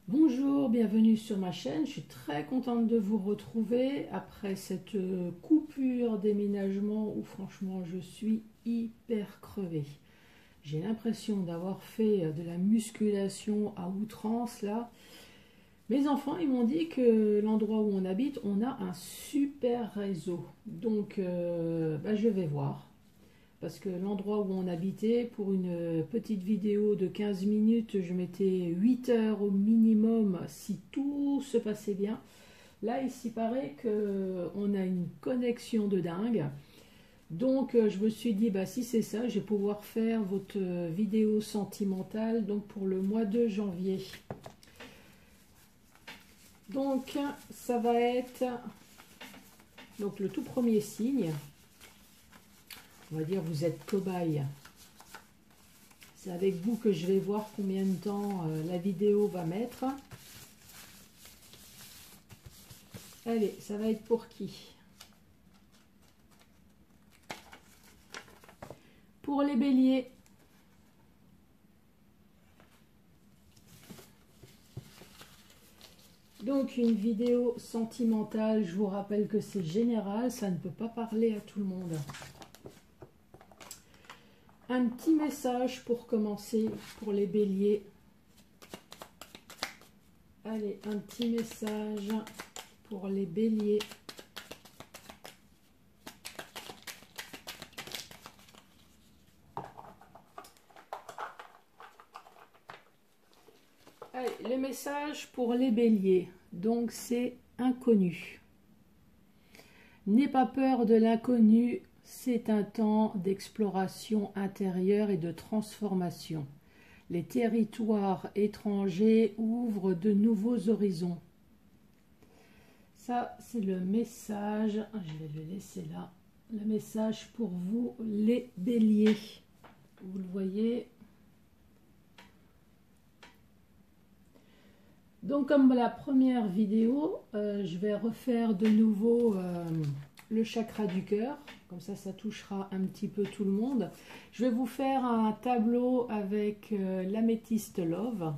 Bonjour, bienvenue sur ma chaîne. Je suis très contente de vous retrouver après cette coupure déménagement où franchement je suis hyper crevée. J'ai l'impression d'avoir fait de la musculation à outrance là. Mes enfants ils m'ont dit que l'endroit où on habite, on a un super réseau. Donc je vais voir. Parce que l'endroit où on habitait, pour une petite vidéo de 15 minutes, je mettais 8 heures au minimum si tout se passait bien. Là, il paraît qu'on a une connexion de dingue. Donc, je me suis dit, si c'est ça, je vais pouvoir faire votre vidéo sentimentale donc pour le mois de janvier. Donc, ça va être donc, le tout premier signe. On va dire vous êtes cobaye. C'est avec vous que je vais voir combien de temps la vidéo va mettre. Allez, ça va être pour qui? Pour les béliers. Donc une vidéo sentimentale, je vous rappelle que c'est général, ça ne peut pas parler à tout le monde. Un petit message pour commencer pour les béliers. Allez, un petit message pour les béliers. Allez, le message pour les béliers. Donc c'est inconnu. N'aie pas peur de l'inconnu. C'est un temps d'exploration intérieure et de transformation. Les territoires étrangers ouvrent de nouveaux horizons. Ça, c'est le message. Je vais le laisser là. Le message pour vous, les béliers. Vous le voyez. Donc, comme la première vidéo, je vais refaire de nouveau le chakra du cœur. Comme ça touchera un petit peu tout le monde. Je vais vous faire un tableau avec l'améthyste Love.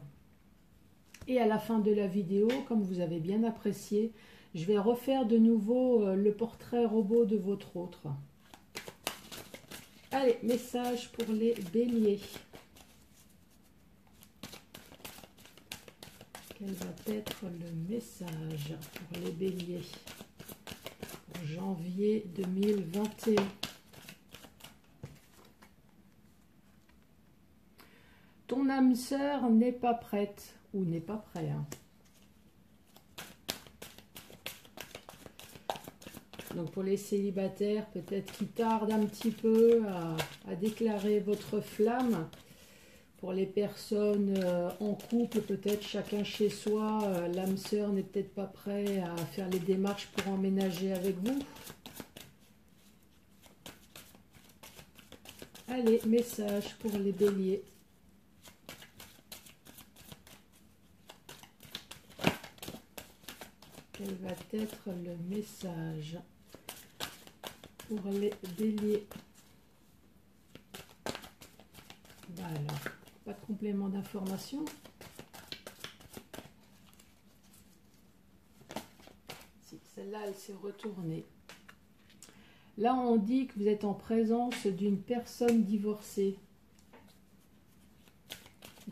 Et à la fin de la vidéo, comme vous avez bien apprécié, je vais refaire de nouveau le portrait robot de votre autre. Allez, message pour les béliers. Quel va être le message pour les béliers pour janvier 2021? Ton âme sœur n'est pas prête ou n'est pas prêt. Donc pour les célibataires, peut-être qui tardent un petit peu à déclarer votre flamme. Pour les personnes en couple, peut-être chacun chez soi, l'âme sœur n'est peut-être pas prêt à faire les démarches pour emménager avec vous. Allez, message pour les béliers. Quel va être le message pour les béliers? Voilà, pas de complément d'information. Si, celle-là, elle s'est retournée. Là, on dit que vous êtes en présence d'une personne divorcée.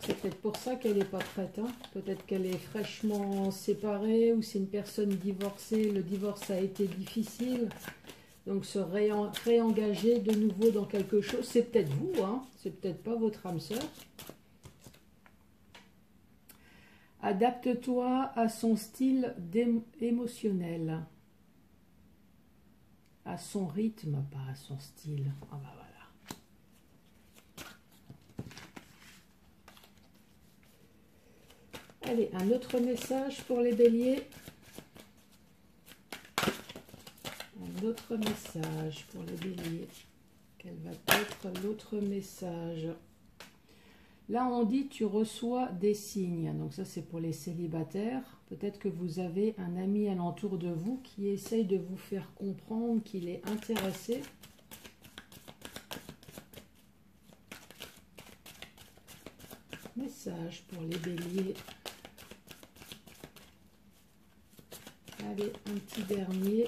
C'est peut-être pour ça qu'elle n'est pas prête. Peut-être qu'elle est fraîchement séparée ou c'est une personne divorcée. Le divorce a été difficile. Donc se réengager de nouveau dans quelque chose. C'est peut-être vous, c'est peut-être pas votre âme sœur. Adapte-toi à son style émotionnel. À son rythme, pas à son style. Ah bah voilà. Allez, un autre message pour les béliers. Un autre message pour les béliers. Quel va être l'autre message? Là, on dit tu reçois des signes. Donc ça, c'est pour les célibataires. Peut-être que vous avez un ami alentour de vous qui essaye de vous faire comprendre qu'il est intéressé. Message pour les béliers. Allez, un petit dernier.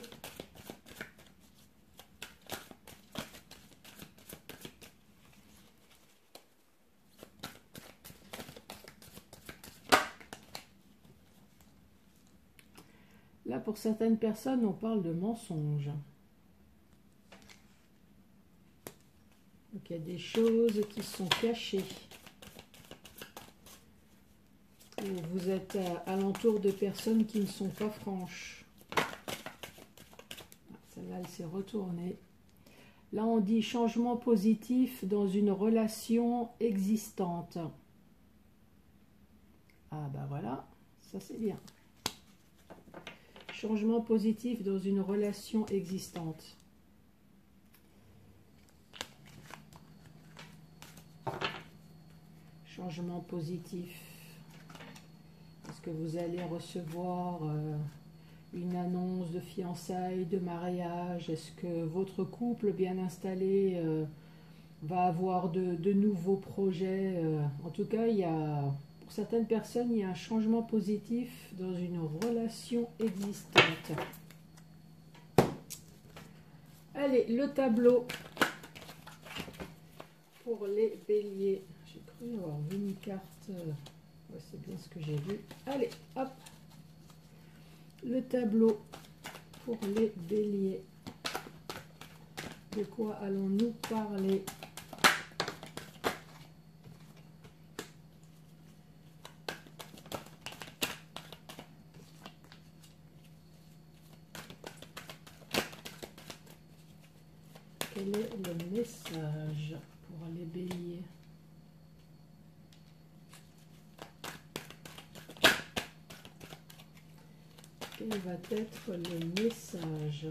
Là, pour certaines personnes, on parle de mensonges. Donc, il y a des choses qui sont cachées. Vous êtes alentour de personnes qui ne sont pas franches. Celle-là, elle s'est retournée. Là, on dit changement positif dans une relation existante. Ah ben voilà, ça c'est bien. Changement positif dans une relation existante. Changement positif. Est-ce que vous allez recevoir une annonce de fiançailles, de mariage? Est-ce que votre couple bien installé va avoir de nouveaux projets? En tout cas, pour certaines personnes, il y a un changement positif dans une relation existante. Allez, le tableau pour les béliers. J'ai cru avoir vu une carte. Ouais, c'est bien ce que j'ai vu. Allez, hop. Le tableau pour les béliers. De quoi allons-nous parler? Quel est le message pour les béliers? Quel va être le message?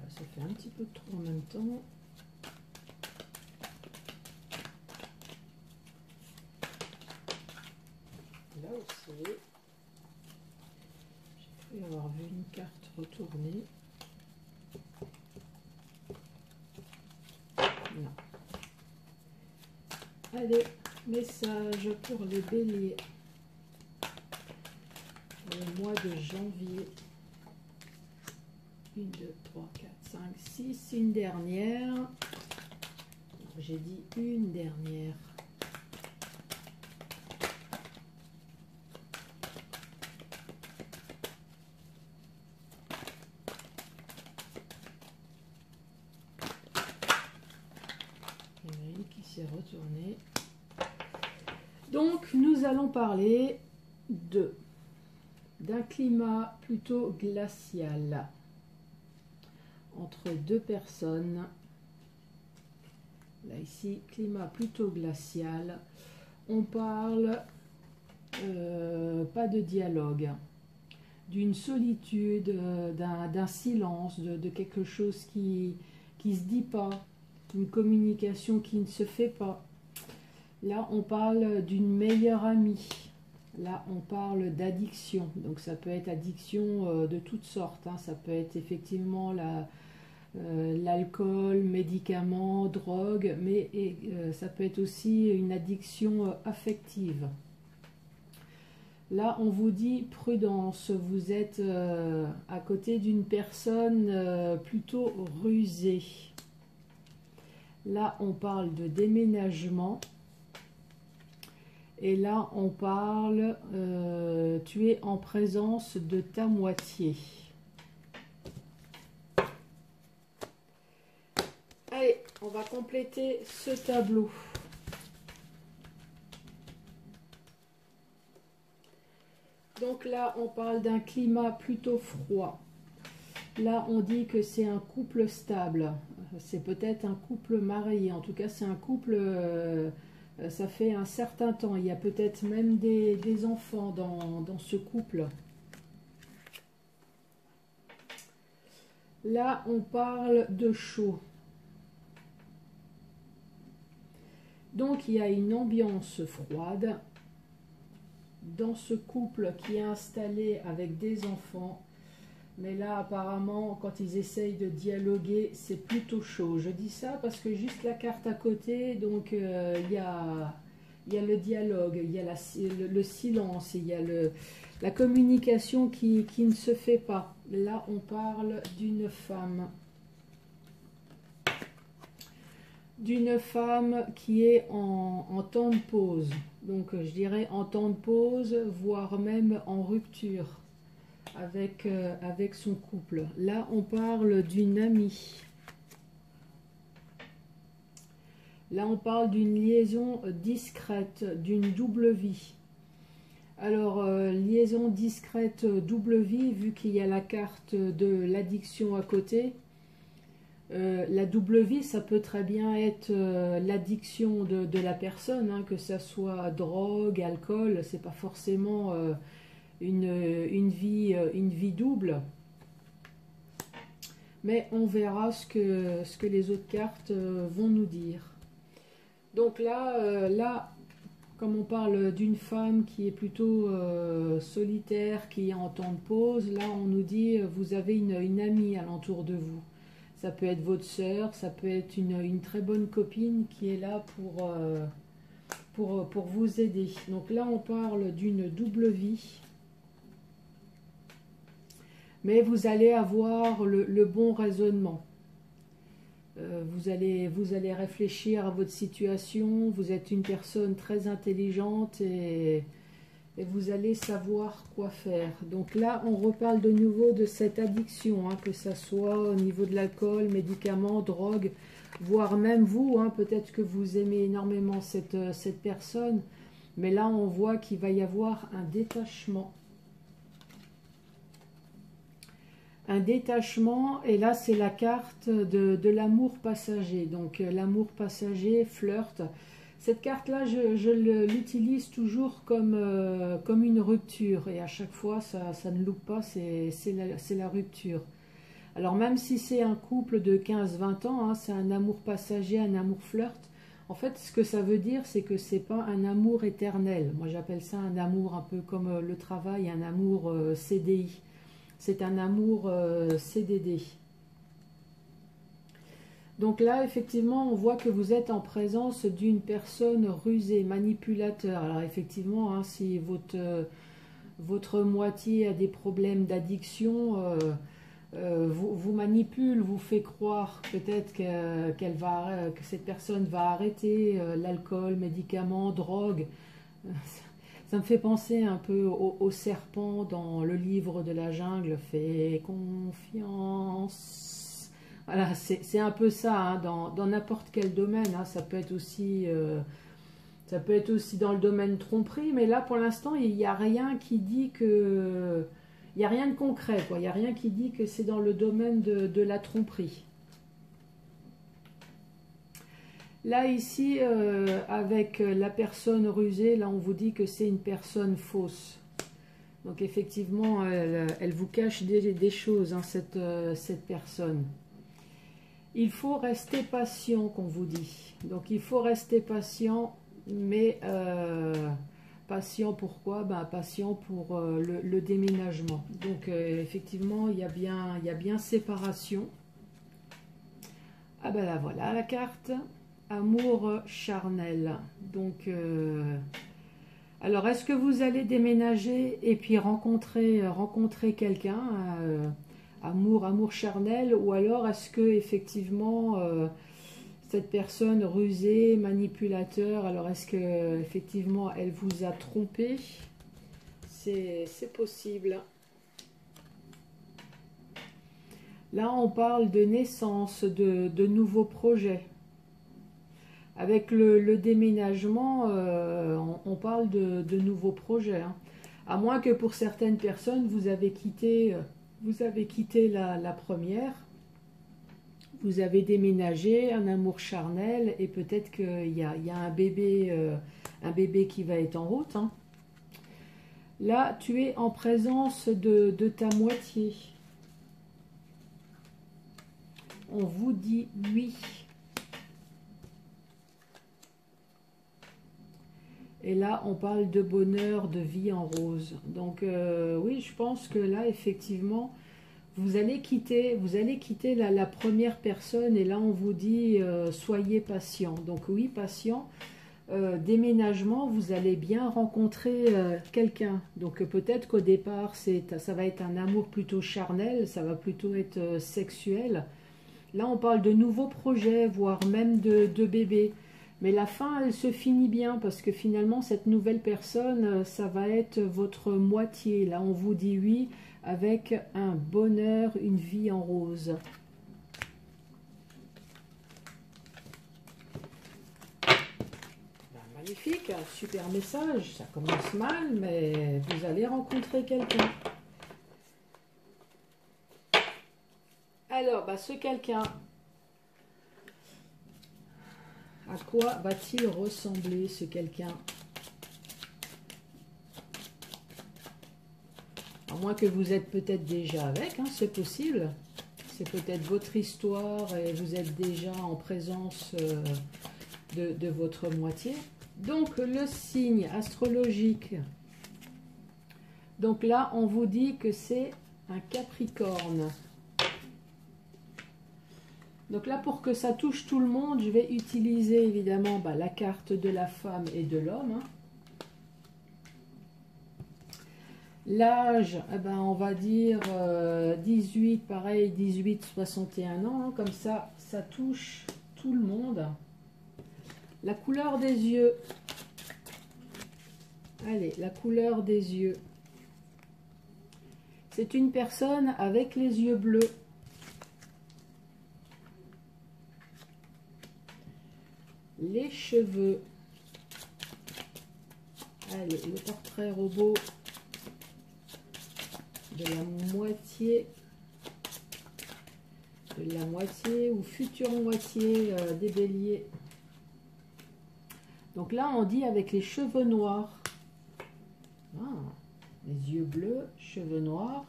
Ça fait un petit peu trop en même temps. Là aussi, j'ai cru avoir vu une carte retournée. Non. Allez, message pour les béliers. Le mois de janvier. 1, 2, 3, 4, 5, 6. Une dernière. J'ai dit une dernière. Il y en a une qui s'est retournée. Donc, nous allons parler d'un climat plutôt glacial entre deux personnes. Là, ici, climat plutôt glacial. On parle pas de dialogue, d'une solitude, d'un silence, de quelque chose qui se dit pas, une communication qui ne se fait pas. Là, on parle d'une meilleure amie. Là, on parle d'addiction. Donc, ça peut être addiction de toutes sortes. Hein. Ça peut être effectivement l'alcool, médicaments, drogue, mais ça peut être aussi une addiction affective. Là, on vous dit prudence. Vous êtes à côté d'une personne plutôt rusée. Là, on parle de déménagement. Et là, on parle, tu es en présence de ta moitié. Allez, on va compléter ce tableau. Donc là, on parle d'un climat plutôt froid. Là, on dit que c'est un couple stable. C'est peut-être un couple marié. En tout cas, c'est un couple... ça fait un certain temps. Il y a peut-être même des enfants dans ce couple. Là, on parle de chaud. Donc, il y a une ambiance froide dans ce couple qui est installé avec des enfants. Mais là, apparemment, quand ils essayent de dialoguer, c'est plutôt chaud. Je dis ça parce que juste la carte à côté, donc il y a le dialogue, il y a le silence, il y a la communication qui ne se fait pas. Là, on parle d'une femme. D'une femme qui est en temps de pause. Donc, je dirais en temps de pause, voire même en rupture avec son couple. Là, on parle d'une amie. Là, on parle d'une liaison discrète, d'une double vie. Alors, liaison discrète, double vie, vu qu'il y a la carte de l'addiction à côté. La double vie, ça peut très bien être l'addiction de la personne, hein, que ça soit drogue, alcool, c'est pas forcément une vie double. Mais on verra ce que les autres cartes vont nous dire. Donc là, comme on parle d'une femme qui est plutôt solitaire, qui est en temps de pause, là on nous dit vous avez une amie alentour de vous. Ça peut être votre sœur, ça peut être une très bonne copine qui est là pour vous aider. Donc là on parle d'une double vie. Mais vous allez avoir le bon raisonnement. Vous allez réfléchir à votre situation, vous êtes une personne très intelligente et vous allez savoir quoi faire. Donc là, on reparle de nouveau de cette addiction, hein, que ça soit au niveau de l'alcool, médicaments, drogue, voire même vous, hein, peut-être que vous aimez énormément cette personne, mais là, on voit qu'il va y avoir un détachement. Un détachement, et là c'est la carte de l'amour passager. Donc l'amour passager, flirt. Cette carte-là, je l'utilise toujours comme une rupture. Et à chaque fois, ça ne loupe pas, c'est la rupture. Alors même si c'est un couple de 15-20 ans, hein, c'est un amour passager, un amour flirt. En fait, ce que ça veut dire, c'est que c'est pas un amour éternel. Moi, j'appelle ça un amour un peu comme le travail, un amour CDI. C'est un amour CDD. Donc là, effectivement, on voit que vous êtes en présence d'une personne rusée, manipulateur. Alors effectivement, hein, si votre moitié a des problèmes d'addiction, vous manipule, vous fait croire peut-être que cette personne va arrêter l'alcool, médicaments, drogue. Ça me fait penser un peu au serpent dans le livre de la jungle, fais confiance. Voilà, c'est un peu ça, hein, dans n'importe quel domaine, hein, ça peut être aussi dans le domaine tromperie, mais là pour l'instant il n'y a rien qui dit que... Il n'y a rien de concret, quoi. Il n'y a rien qui dit que c'est dans le domaine de la tromperie. Là, ici, avec la personne rusée, là, on vous dit que c'est une personne fausse. Donc, effectivement, elle vous cache des choses, hein, cette personne. Il faut rester patient, qu'on vous dit. Donc, il faut rester patient, mais patient pourquoi? Ben, patient pour le déménagement. Donc, effectivement, il y a bien séparation. Ah ben là, voilà la carte. Amour charnel. Donc, alors, est-ce que vous allez déménager et puis rencontrer quelqu'un, amour charnel, ou alors est-ce que effectivement cette personne rusée, manipulateur, alors est-ce que effectivement elle vous a trompé? C'est possible. Là, on parle de naissance, de nouveaux projets. Avec le déménagement, on parle de nouveaux projets, hein. À moins que pour certaines personnes, vous avez quitté la première, vous avez déménagé, un amour charnel, et peut-être qu'il y a un bébé qui va être en route, hein. Là, tu es en présence de ta moitié. On vous dit oui. Et là, on parle de bonheur, de vie en rose. Donc, oui, je pense que là, effectivement, vous allez quitter la première personne et là on vous dit soyez patient. Donc oui, patient. Déménagement, vous allez bien rencontrer quelqu'un. Donc peut-être qu'au départ, ça va être un amour plutôt charnel, ça va plutôt être sexuel. Là, on parle de nouveaux projets, voire même de bébés. Mais la fin, elle se finit bien parce que finalement, cette nouvelle personne, ça va être votre moitié. Là, on vous dit oui avec un bonheur, une vie en rose. Ben, magnifique, un super message. Ça commence mal, mais vous allez rencontrer quelqu'un. Alors, ce quelqu'un, à quoi va-t-il ressembler ce quelqu'un? À moins que vous êtes peut-être déjà avec, hein, c'est possible. C'est peut-être votre histoire et vous êtes déjà en présence de votre moitié. Donc, le signe astrologique. Donc là, on vous dit que c'est un Capricorne. Donc là, pour que ça touche tout le monde, je vais utiliser évidemment la carte de la femme et de l'homme. Hein. L'âge, on va dire 18, pareil, 18, 61 ans. Hein, comme ça touche tout le monde. La couleur des yeux. Allez, la couleur des yeux. C'est une personne avec les yeux bleus. Les cheveux. Allez, le portrait robot de la moitié ou future moitié des béliers. Donc là, on dit avec les cheveux noirs. Ah, les yeux bleus, cheveux noirs.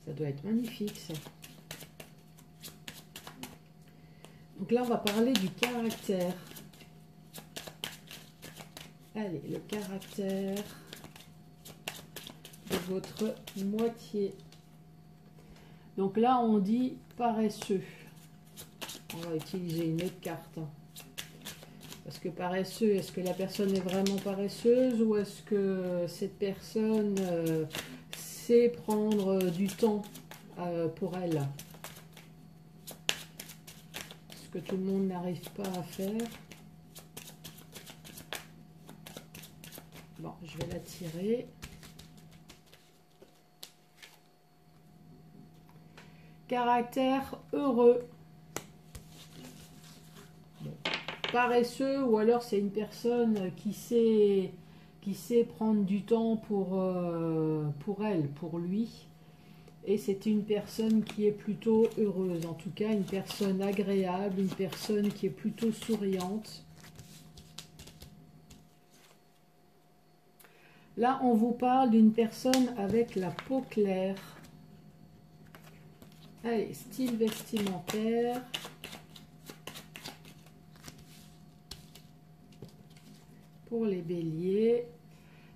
Ça doit être magnifique, ça. Donc là, on va parler du caractère. Allez, le caractère de votre moitié. Donc là, on dit paresseux. On va utiliser une autre carte. Parce que paresseux, est-ce que la personne est vraiment paresseuse ou est-ce que cette personne sait prendre du temps pour elle? Ce que tout le monde n'arrive pas à faire. Bon, je vais la tirer. Caractère heureux. Bon. Paresseux, ou alors c'est une personne qui sait prendre du temps pour elle, pour lui. Et c'est une personne qui est plutôt heureuse, en tout cas une personne agréable, une personne qui est plutôt souriante. Là, on vous parle d'une personne avec la peau claire. Allez, style vestimentaire. Pour les béliers.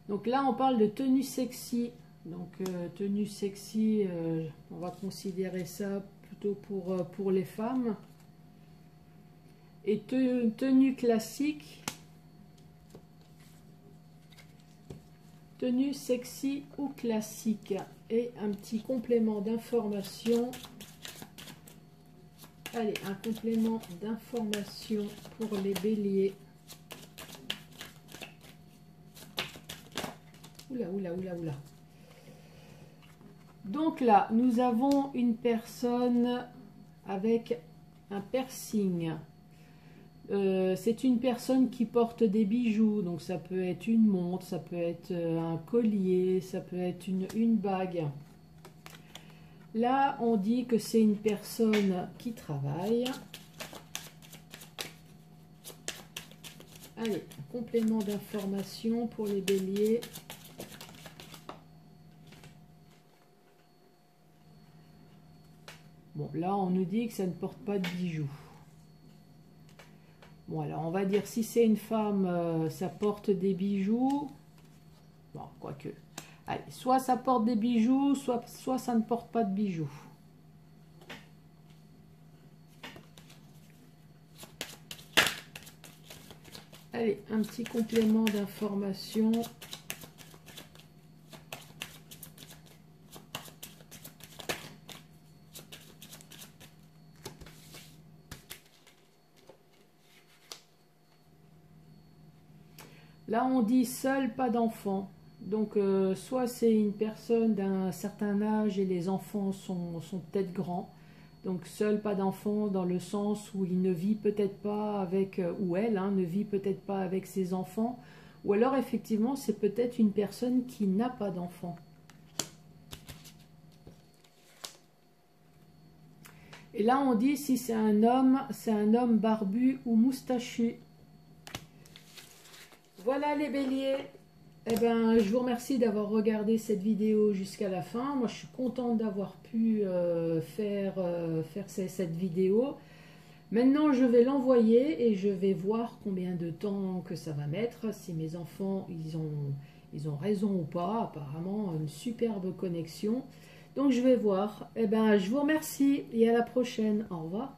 Donc là, on parle de tenue sexy. Donc, tenue sexy, on va considérer ça plutôt pour les femmes. Et tenue classique. Tenue sexy ou classique. Et un petit complément d'information. Allez, un complément d'information pour les béliers. Oula, oula, oula, oula. Donc là, nous avons une personne avec un piercing. C'est une personne qui porte des bijoux. Donc ça peut être une montre, ça peut être un collier, ça peut être une bague. Là, on dit que c'est une personne qui travaille. Allez, un complément d'information pour les béliers. Bon, là, on nous dit que ça ne porte pas de bijoux. Bon, alors, on va dire, si c'est une femme, ça porte des bijoux. Bon, quoique. Allez, soit ça porte des bijoux, soit ça ne porte pas de bijoux. Allez, un petit complément d'information. Là, on dit seul, pas d'enfant. Donc, soit c'est une personne d'un certain âge et les enfants sont peut-être grands. Donc, seul, pas d'enfant dans le sens où il ne vit peut-être pas avec, ou elle, ne vit peut-être pas avec ses enfants. Ou alors, effectivement, c'est peut-être une personne qui n'a pas d'enfant. Et là, on dit si c'est un homme barbu ou moustachu. Voilà les béliers. Eh ben, je vous remercie d'avoir regardé cette vidéo jusqu'à la fin. Moi, je suis contente d'avoir pu faire cette vidéo. Maintenant, je vais l'envoyer et je vais voir combien de temps que ça va mettre. Si mes enfants, ils ont raison ou pas. Apparemment, une superbe connexion. Donc, je vais voir. Eh ben, je vous remercie et à la prochaine. Au revoir.